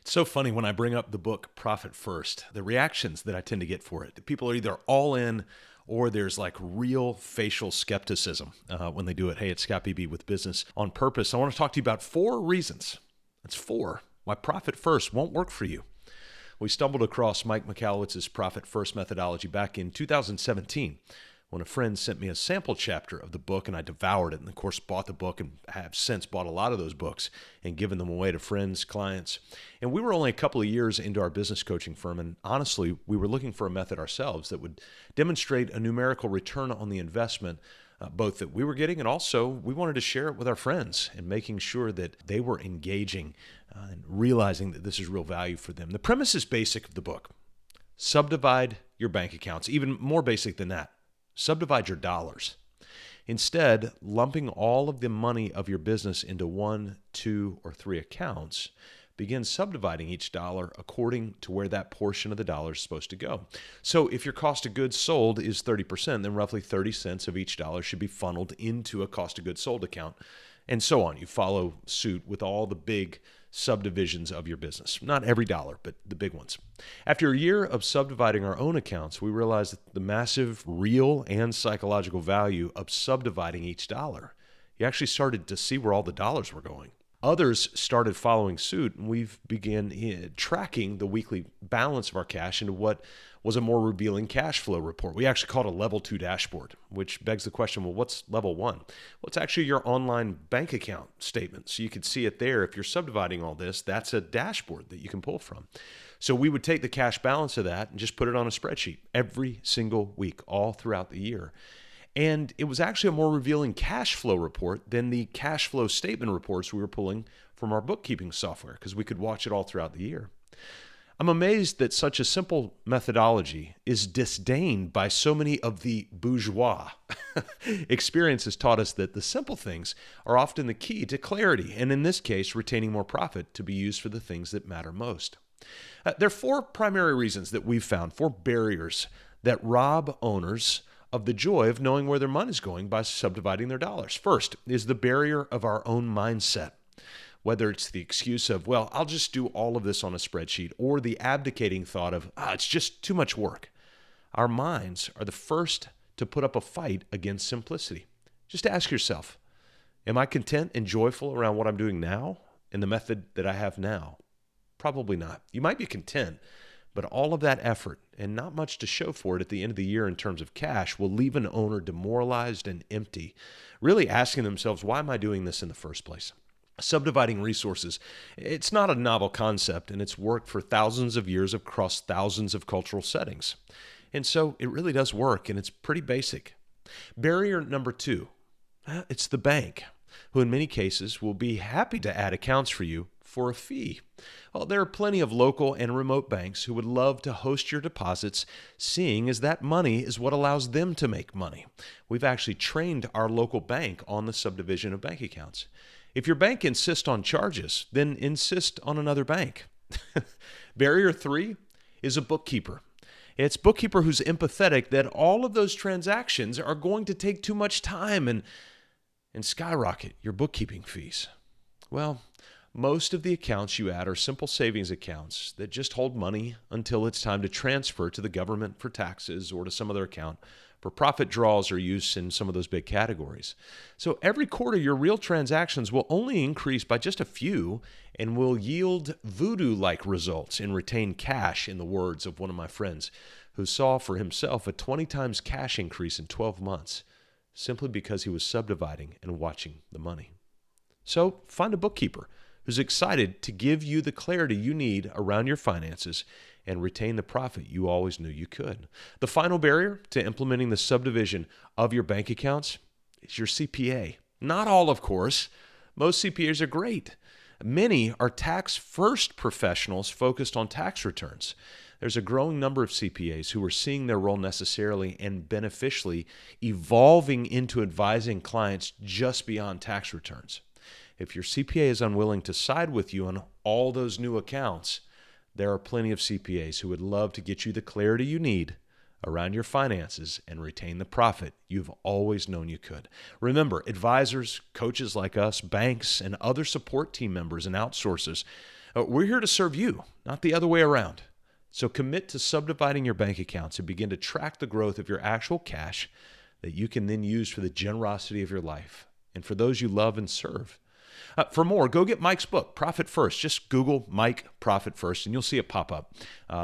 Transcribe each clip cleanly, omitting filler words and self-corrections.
It's so funny when I bring up the book Profit First, the reactions that I tend to get for it. People are either all in or there's like real facial skepticism when they do it. Hey, it's Scott Beebe with Business on Purpose. I want to talk to you about 4 reasons. That's 4. Why Profit First won't work for you. We stumbled across Mike Michalowicz's Profit First methodology back in 2017 when a friend sent me a sample chapter of the book, and I devoured it and, of course, bought the book and have since bought a lot of those books and given them away to friends, clients. And we were only a couple of years into our business coaching firm, and honestly, we were looking for a method ourselves that would demonstrate a numerical return on the investment, both that we were getting and also we wanted to share it with our friends and making sure that they were engaging and realizing that this is real value for them. The premise is basic of the book. Subdivide your bank accounts. Even more basic than that. Subdivide your dollars. Instead, lumping all of the money of your business into 1, 2, or 3 accounts, begin subdividing each dollar according to where that portion of the dollar is supposed to go. So if your cost of goods sold is 30%, then roughly 30 cents of each dollar should be funneled into a cost of goods sold account, and so on. You follow suit with all the big subdivisions of your business. Not every dollar, but the big ones. After a year of subdividing our own accounts, we realized that the massive real and psychological value of subdividing each dollar. You actually started to see where all the dollars were going. Others started following suit, and we've began tracking the weekly balance of our cash into what was a more revealing cash flow report. We actually called it a level 2 dashboard, which begs the question, well, what's level 1? Well, it's actually your online bank account statement. So you could see it there. If you're subdividing all this, that's a dashboard that you can pull from. So we would take the cash balance of that and just put it on a spreadsheet every single week, all throughout the year. And it was actually a more revealing cash flow report than the cash flow statement reports we were pulling from our bookkeeping software because we could watch it all throughout the year. I'm amazed that such a simple methodology is disdained by so many of the bourgeois. Experience has taught us that the simple things are often the key to clarity, and in this case, retaining more profit to be used for the things that matter most. There are 4 primary reasons that we've found, 4 barriers that rob owners of the joy of knowing where their money is going by subdividing their dollars. First is the barrier of our own mindset. Whether it's the excuse of, well, I'll just do all of this on a spreadsheet, or the abdicating thought of, it's just too much work. Our minds are the first to put up a fight against simplicity. Just ask yourself, am I content and joyful around what I'm doing now in the method that I have now? Probably not. You might be content, but all of that effort and not much to show for it at the end of the year in terms of cash will leave an owner demoralized and empty, really asking themselves, why am I doing this in the first place? Subdividing resources, it's not a novel concept, and it's worked for thousands of years across thousands of cultural settings. And so it really does work, and it's pretty basic. Barrier number 2, it's the bank, who in many cases will be happy to add accounts for you for a fee. Well, there are plenty of local and remote banks who would love to host your deposits, seeing as that money is what allows them to make money. We've actually trained our local bank on the subdivision of bank accounts. If your bank insists on charges, then insist on another bank. Barrier 3 is a bookkeeper. It's a bookkeeper who's empathetic that all of those transactions are going to take too much time and skyrocket your bookkeeping fees. Well, most of the accounts you add are simple savings accounts that just hold money until it's time to transfer to the government for taxes or to some other account for profit draws or use in some of those big categories. So every quarter, your real transactions will only increase by just a few and will yield voodoo-like results in retained cash, in the words of one of my friends who saw for himself a 20 times cash increase in 12 months simply because he was subdividing and watching the money. So find a bookkeeper who's excited to give you the clarity you need around your finances and retain the profit you always knew you could. The final barrier to implementing the subdivision of your bank accounts is your CPA. Not all, of course. Most CPAs are great. Many are tax-first professionals focused on tax returns. There's a growing number of CPAs who are seeing their role necessarily and beneficially evolving into advising clients just beyond tax returns. If your CPA is unwilling to side with you on all those new accounts, there are plenty of CPAs who would love to get you the clarity you need around your finances and retain the profit you've always known you could. Remember, advisors, coaches like us, banks, and other support team members and outsourcers, We're here to serve you, not the other way around. So commit to subdividing your bank accounts and begin to track the growth of your actual cash that you can then use for the generosity of your life and for those you love and serve. For more, go get Mike's book, Profit First. Just Google Mike Profit First, and you'll see it pop up.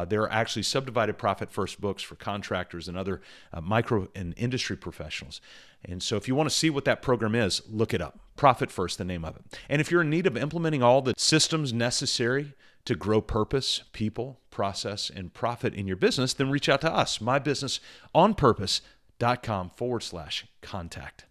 There are actually Subdivided Profit First books for contractors and other micro and industry professionals. And so if you want to see what that program is, look it up. Profit First, the name of it. And if you're in need of implementing all the systems necessary to grow purpose, people, process, and profit in your business, then reach out to us, mybusinessonpurpose.com/contact.